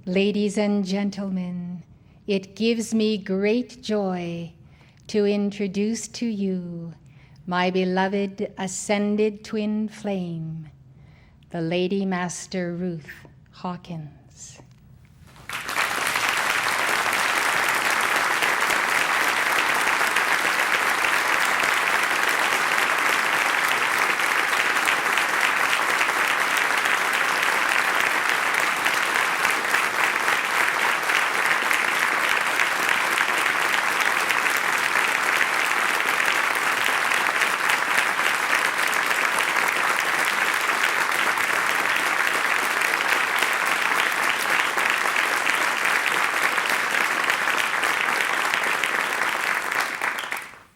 Ladies and gentlemen, it gives me great joy to introduce to you my beloved ascended twin flame, the Lady Master Ruth Hawkins.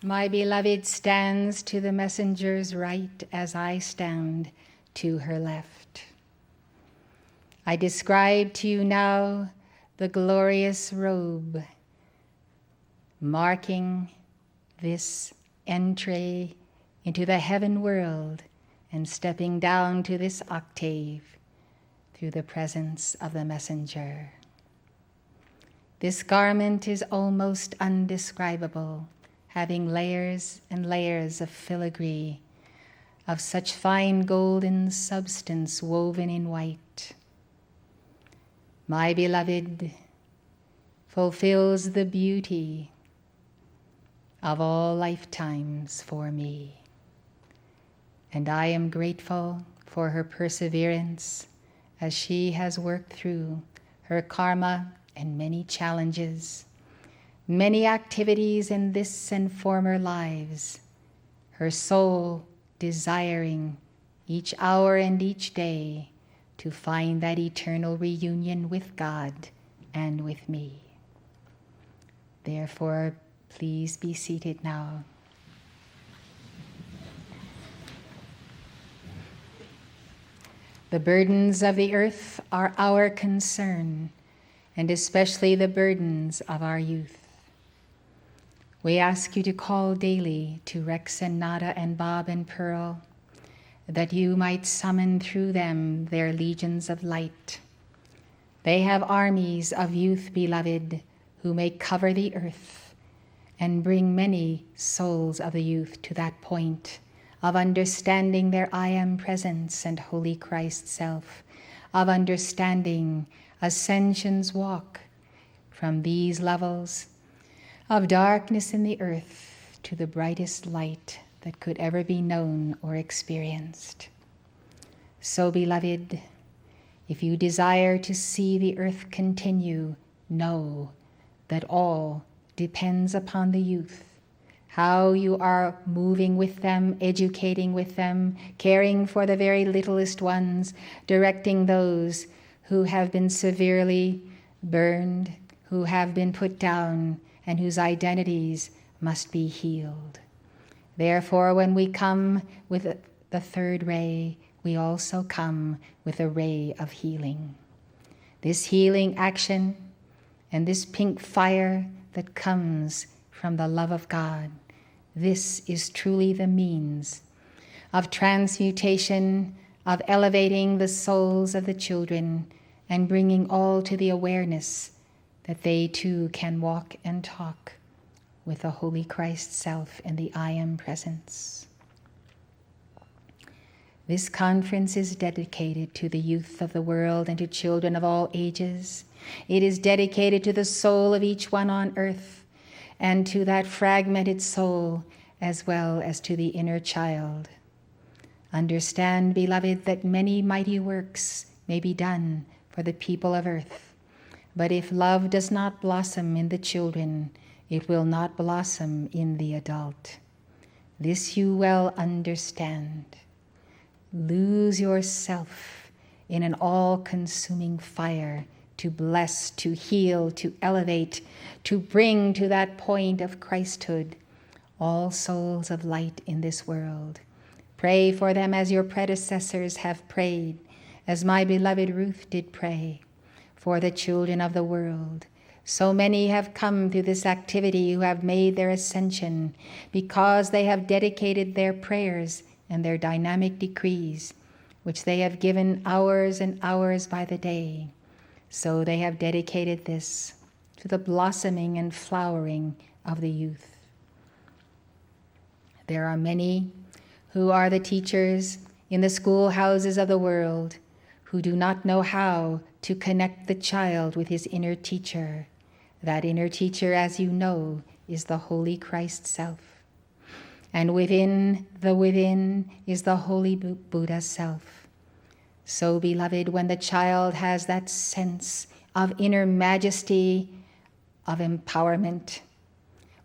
My beloved stands to the messenger's right as I stand to her left. I describe to you now the glorious robe marking this entry into the heaven world and stepping down to this octave through the presence of the messenger. This garment is almost undescribable, having layers and layers of filigree of such fine golden substance woven in white. My beloved fulfills the beauty of all lifetimes for me, and I am grateful for her perseverance as she has worked through her karma and many challenges, many activities in this and former lives, her soul desiring each hour and each day to find that eternal reunion with God and with me. Therefore, please be seated now. The burdens of the earth are our concern, and especially the burdens of our youth. We ask you to call daily to Rex and Nada and Bob and Pearl, that you might summon through them their legions of light. They have armies of youth, beloved, who may cover the earth and bring many souls of the youth to that point of understanding their I am presence and Holy Christ self, of understanding ascension's walk from these levels of darkness in the earth to the brightest light that could ever be known or experienced. So, beloved, if you desire to see the earth continue, know that all depends upon the youth, how you are moving with them, educating with them, caring for the very littlest ones, directing those who have been severely burned, who have been put down, and whose identities must be healed. Therefore, when we come with the third ray, we also come with a ray of healing. This healing action and this pink fire that comes from the love of God, this is truly the means of transmutation, of elevating the souls of the children and bringing all to the awareness that they too can walk and talk with the Holy Christ self and the I am presence. This conference is dedicated to the youth of the world and to children of all ages. It is dedicated to the soul of each one on earth and to that fragmented soul as well as to the inner child. Understand, beloved, that many mighty works may be done for the people of earth. But if love does not blossom in the children, it will not blossom in the adult. This you well understand. Lose yourself in an all-consuming fire to bless, to heal, to elevate, to bring to that point of Christhood all souls of light in this world. Pray for them as your predecessors have prayed, as my beloved Ruth did pray for the children of the world. So many have come through this activity who have made their ascension because they have dedicated their prayers and their dynamic decrees, which they have given hours and hours by the day, so they have dedicated this to the blossoming and flowering of the youth. There are many who are the teachers in the schoolhouses of the world who do not know how to connect the child with his inner teacher. That inner teacher, as you know, is the Holy Christ self. And within the within is the Holy Buddha self. So, beloved, when the child has that sense of inner majesty, of empowerment,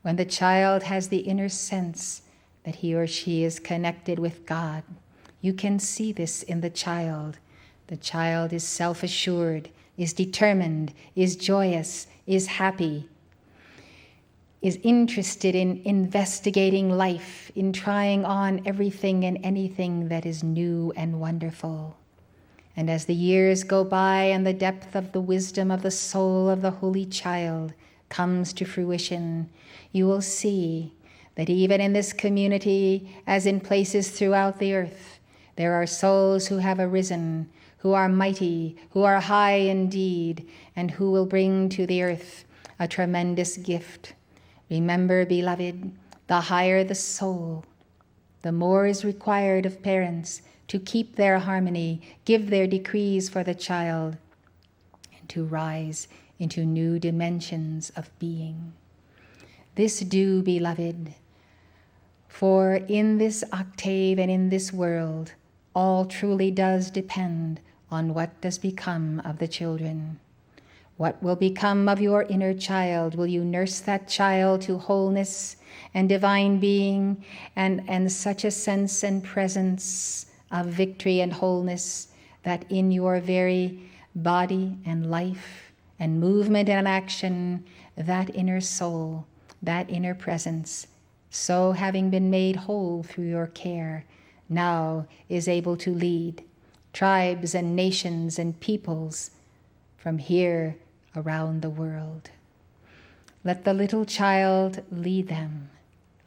when the child has the inner sense that he or she is connected with God, you can see this in the child. The child is self-assured, is determined, is joyous, is happy, is interested in investigating life, in trying on everything and anything that is new and wonderful. And as the years go by and the depth of the wisdom of the soul of the holy child comes to fruition, you will see that even in this community, as in places throughout the earth, there are souls who have arisen, who are mighty, who are high indeed, and who will bring to the earth a tremendous gift. Remember, beloved, the higher the soul, the more is required of parents to keep their harmony, give their decrees for the child, and to rise into new dimensions of being. This do, beloved, for in this octave and in this world, all truly does depend on what does become of the children. What will become of your inner child? Will you nurse that child to wholeness and divine being and such a sense and presence of victory and wholeness that in your very body and life and movement and action, that inner soul, that inner presence, so having been made whole through your care, now is able to lead tribes and nations and peoples from here around the world. Let the little child lead them.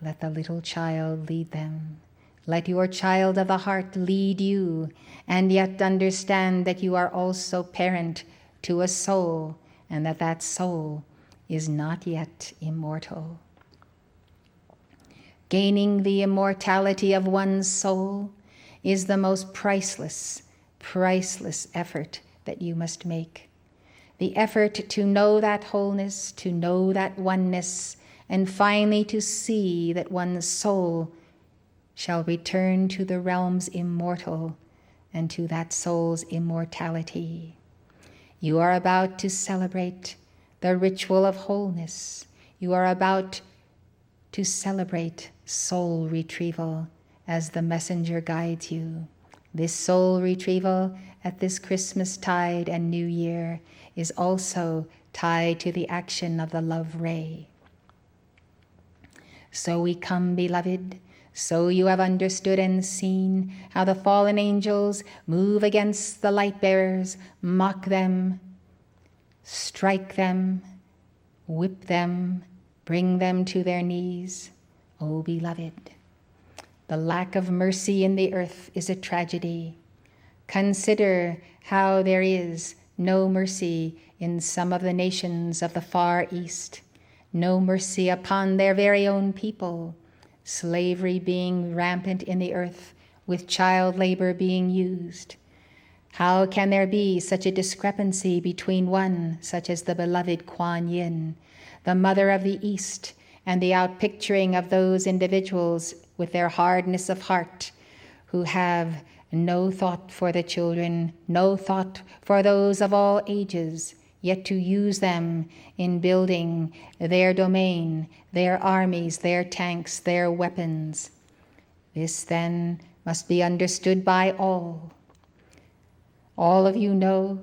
Let the little child lead them. Let your child of the heart lead you, and yet understand that you are also parent to a soul, and that that soul is not yet immortal. Gaining the immortality of one's soul is the most priceless effort that you must make. The effort to know that wholeness, to know that oneness, and finally to see that one's soul shall return to the realms immortal and to that soul's immortality. You are about to celebrate the ritual of wholeness. You are about to celebrate soul retrieval as the messenger guides you. This soul retrieval at this Christmas tide and New Year is also tied to the action of the love ray. So we come, beloved. So you have understood and seen how the fallen angels move against the light bearers, mock them, strike them, whip them, bring them to their knees. Oh, beloved, the lack of mercy in the earth is a tragedy. Consider how there is no mercy in some of the nations of the Far East, no mercy upon their very own people, slavery being rampant in the earth, with child labor being used. How can there be such a discrepancy between one such as the beloved Kuan Yin, the mother of the East, and the outpicturing of those individuals with their hardness of heart, who have no thought for the children, no thought for those of all ages, yet to use them in building their domain, their armies, their tanks, their weapons. This then must be understood by all. All of you know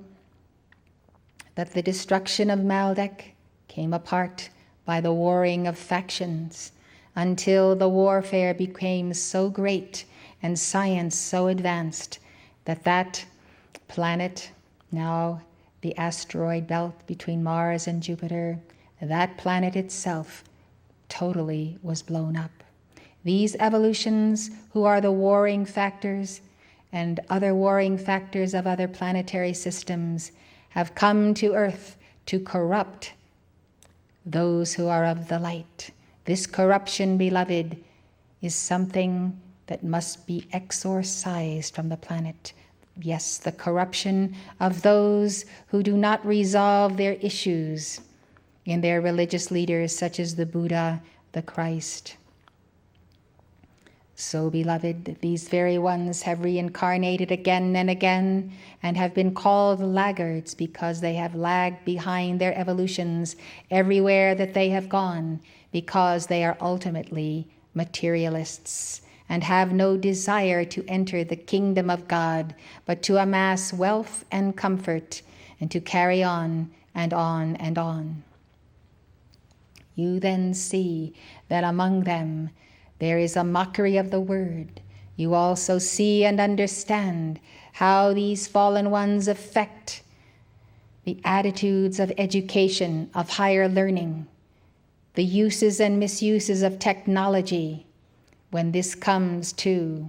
that the destruction of Maldek came apart by the warring of factions until the warfare became so great and science so advanced that that planet, now the asteroid belt between Mars and Jupiter, that planet itself totally was blown up. These evolutions, who are the warring factors and other warring factors of other planetary systems, have come to earth to corrupt those who are of the light. This corruption, beloved, is something that must be exorcised from the planet. Yes, the corruption of those who do not resolve their issues in their religious leaders, such as the Buddha, the Christ. So, beloved, these very ones have reincarnated again and again and have been called laggards because they have lagged behind their evolutions everywhere that they have gone, because they are ultimately materialists and have no desire to enter the kingdom of God, but to amass wealth and comfort and to carry on and on and on. You then see that among them there is a mockery of the word. You also see and understand how these fallen ones affect the attitudes of education, of higher learning, the uses and misuses of technology, when this comes to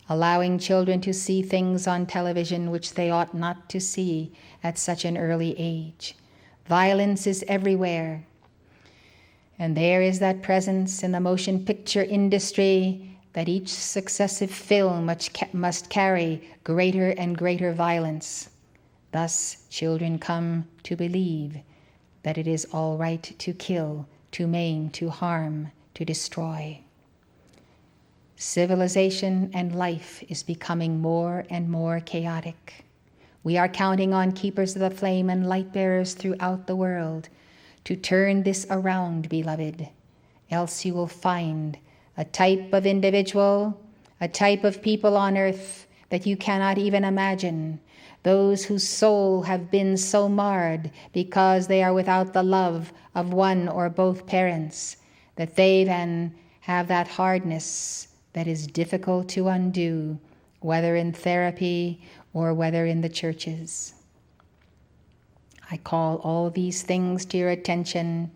allowing children to see things on television which they ought not to see at such an early age. Violence is everywhere. And there is that presence in the motion picture industry that each successive film must carry greater and greater violence. Thus, children come to believe that it is all right to kill, to maim, to harm, to destroy. Civilization and life is becoming more and more chaotic. We are counting on keepers of the flame and light bearers throughout the world to turn this around, beloved. Else you will find a type of individual, a type of people on earth that you cannot even imagine, those whose soul have been so marred because they are without the love of one or both parents, that they then have that hardness that is difficult to undo, whether in therapy or whether in the churches. I call all these things to your attention.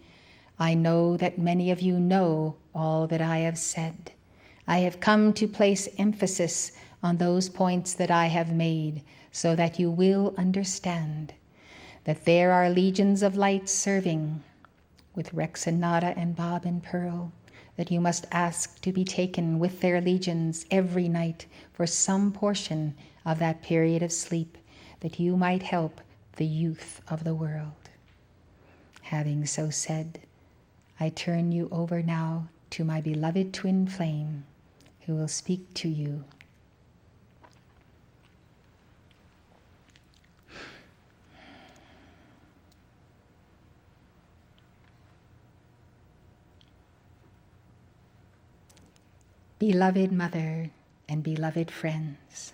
I know that many of you know all that I have said. I have come to place emphasis on those points that I have made so that you will understand that there are legions of light serving with Rex and Nada and Bob and Pearl, that you must ask to be taken with their legions every night for some portion of that period of sleep, that you might help the youth of the world. Having so said, I turn you over now to my beloved twin flame, who will speak to you. Beloved mother and beloved friends,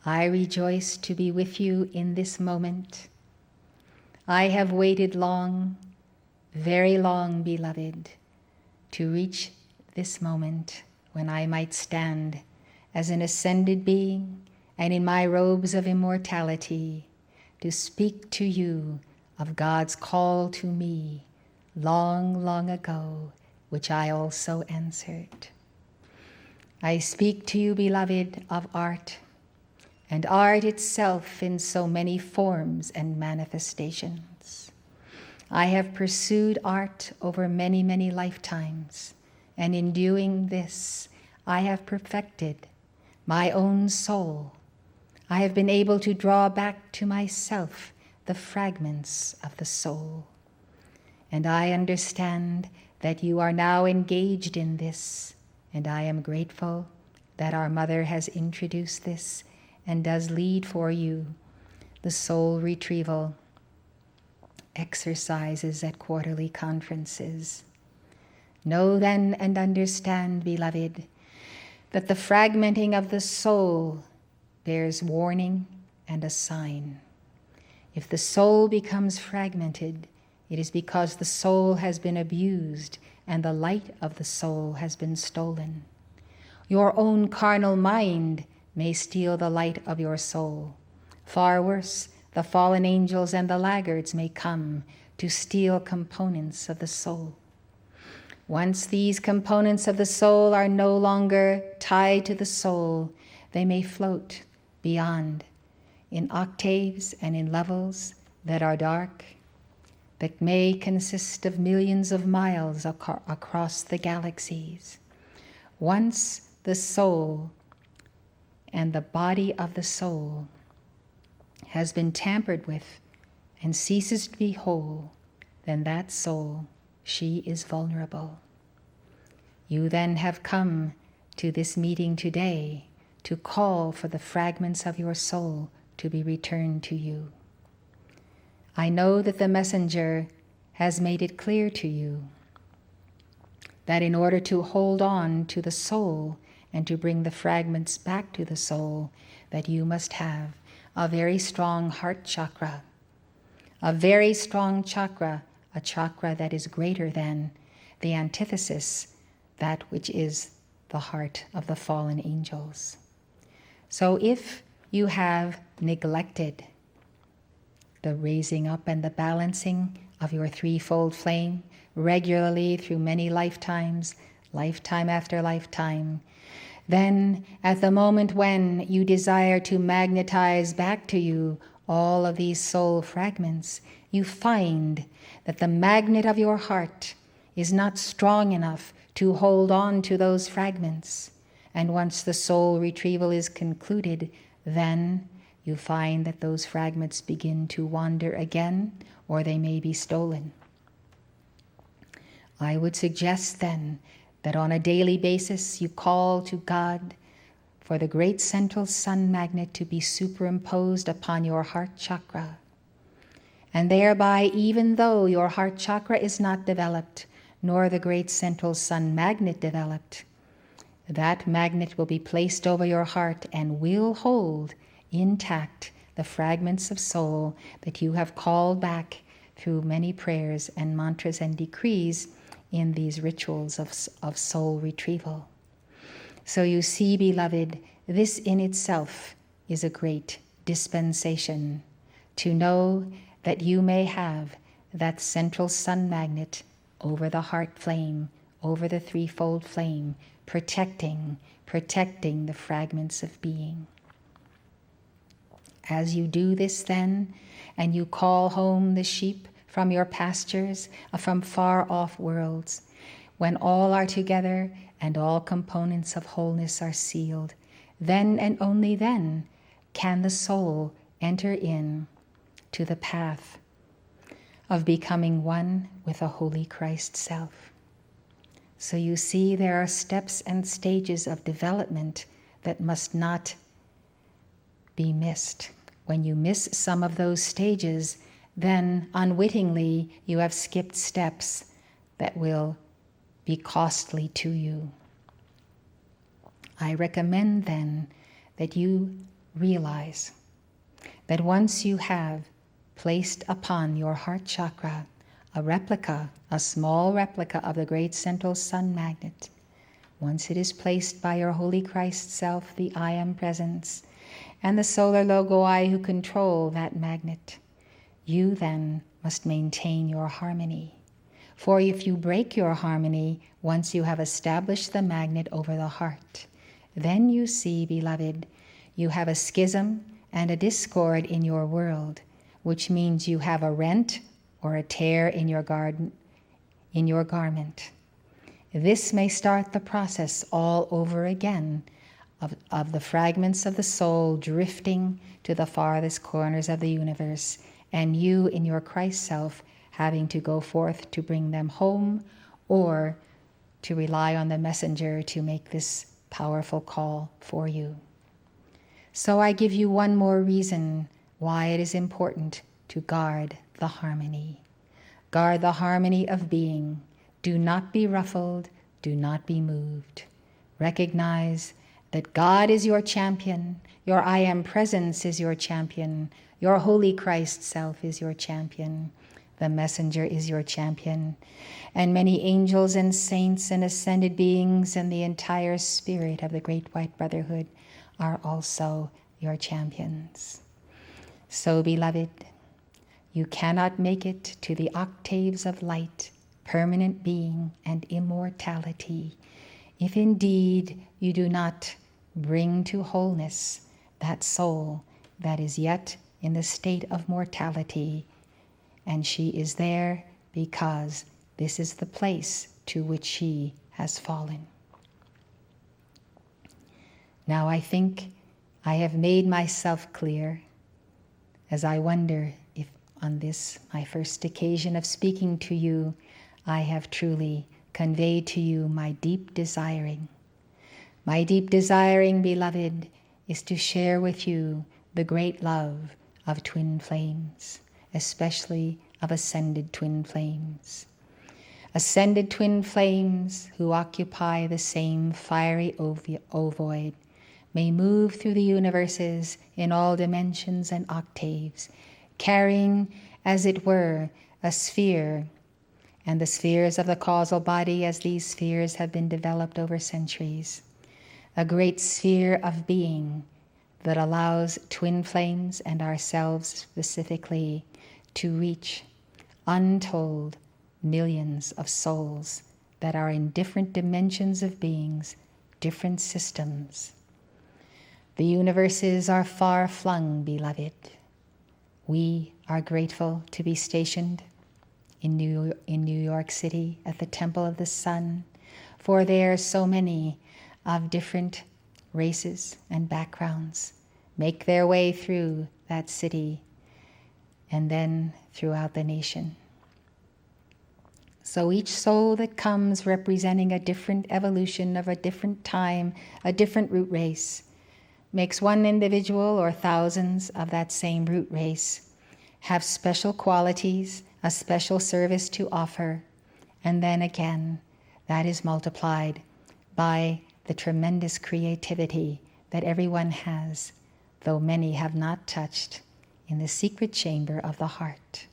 I rejoice to be with you in this moment. I have waited long, very long, beloved, to reach this moment when I might stand as an ascended being and in my robes of immortality to speak to you of God's call to me long, long ago, which I also answered. I speak to you, beloved, of art, and art itself in so many forms and manifestations. I have pursued art over many, many lifetimes, and in doing this, I have perfected my own soul. I have been able to draw back to myself the fragments of the soul. And I understand that you are now engaged in this, and I am grateful that our mother has introduced this and does lead for you the soul retrieval exercises at quarterly conferences. Know then and understand, beloved, that the fragmenting of the soul bears warning and a sign. If the soul becomes fragmented, it is because the soul has been abused and the light of the soul has been stolen. Your own carnal mind may steal the light of your soul. Far worse, the fallen angels and the laggards may come to steal components of the soul. Once these components of the soul are no longer tied to the soul, they may float beyond. in octaves and in levels that are dark, that may consist of millions of miles across the galaxies. Once the soul and the body of the soul has been tampered with and ceases to be whole, then that soul, she is vulnerable. You then have come to this meeting today to call for the fragments of your soul to be returned to you. I know that the messenger has made it clear to you that in order to hold on to the soul and to bring the fragments back to the soul, that you must have a very strong heart chakra, a very strong chakra, a chakra that is greater than the antithesis, that which is the heart of the fallen angels. So if you have neglected the raising up and the balancing of your threefold flame regularly through many lifetimes, lifetime after lifetime, then at the moment when you desire to magnetize back to you all of these soul fragments, you find that the magnet of your heart is not strong enough to hold on to those fragments. And once the soul retrieval is concluded, then you find that those fragments begin to wander again, or they may be stolen. I would suggest then that on a daily basis you call to God for the great central sun magnet to be superimposed upon your heart chakra. And thereby, even though your heart chakra is not developed, nor the great central sun magnet developed, that magnet will be placed over your heart and will hold intact the fragments of soul that you have called back through many prayers and mantras and decrees in these rituals of soul retrieval. So you see, beloved, this in itself is a great dispensation, to know that you may have that central sun magnet over the heart flame, over the threefold flame, protecting the fragments of being. As you do this then, and you call home the sheep from your pastures, from far off worlds, when all are together and all components of wholeness are sealed, then and only then can the soul enter in to the path of becoming one with a holy Christ self. So you see, there are steps and stages of development that must not be missed. When you miss some of those stages, then unwittingly you have skipped steps that will be costly to you. I recommend then that you realize that once you have placed upon your heart chakra a replica, a small replica of the great central sun magnet, once it is placed by your holy Christ self, the I Am Presence, and the solar logoi who control that magnet, you then must maintain your harmony. For if you break your harmony once you have established the magnet over the heart, then you see, beloved, you have a schism and a discord in your world, which means you have a rent or a tear in your garment. This may start the process all over again of the fragments of the soul drifting to the farthest corners of the universe, and you in your Christ self having to go forth to bring them home, or to rely on the messenger to make this powerful call for you. So I give you one more reason why it is important to guard the harmony. Guard the harmony of being. Do not be ruffled, do not be moved. Recognize that God is your champion, your I Am Presence is your champion, your Holy Christ Self is your champion, the messenger is your champion, and many angels and saints and ascended beings and the entire spirit of the Great White Brotherhood are also your champions. So, beloved, you cannot make it to the octaves of light, permanent being, and immortality if indeed you do not bring to wholeness that soul that is yet in the state of mortality, and she is there because this is the place to which she has fallen. Now I think I have made myself clear, as I wonder if on this, my first occasion of speaking to you, I have truly conveyed to you my deep desiring. My deep desiring, beloved, is to share with you the great love of twin flames, especially of ascended twin flames. Ascended twin flames who occupy the same fiery ovoid may move through the universes in all dimensions and octaves, carrying, as it were, a sphere, and the spheres of the causal body as these spheres have been developed over centuries, a great sphere of being that allows twin flames and ourselves specifically to reach untold millions of souls that are in different dimensions of beings, different systems. The universes are far flung, beloved. We are grateful to be stationed in New York City at the Temple of the Sun, for there so many of different races and backgrounds make their way through that city and then throughout the nation. So each soul that comes representing a different evolution of a different time, a different root race, makes one individual or thousands of that same root race have special qualities, a special service to offer, and then again, that is multiplied by the tremendous creativity that everyone has, though many have not touched, in the secret chamber of the heart.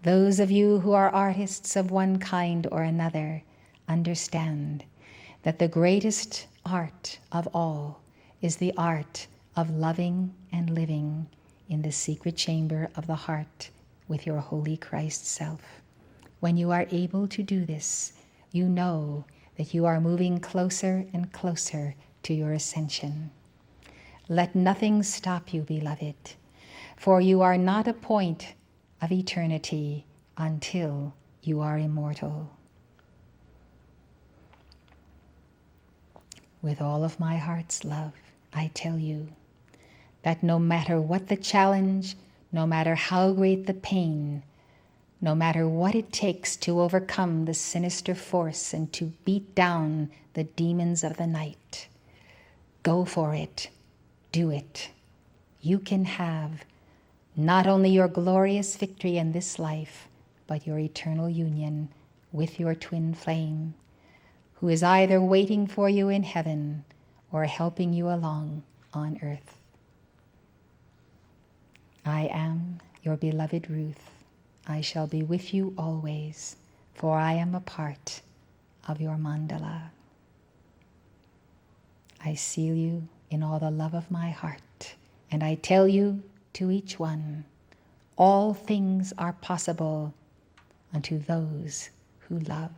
Those of you who are artists of one kind or another understand that the greatest art of all is the art of loving and living in the secret chamber of the heart with your holy Christ self. When you are able to do this, you know that you are moving closer and closer to your ascension. Let nothing stop you, beloved, for you are not a point of eternity until you are immortal. With all of my heart's love, I tell you that no matter what the challenge, no matter how great the pain, no matter what it takes to overcome the sinister force and to beat down the demons of the night, go for it, do it. You can have not only your glorious victory in this life, but your eternal union with your twin flame, who is either waiting for you in heaven or helping you along on earth. I am your beloved Ruth. I shall be with you always, for I am a part of your mandala. I seal you in all the love of my heart, and I tell you to each one, all things are possible unto those who love.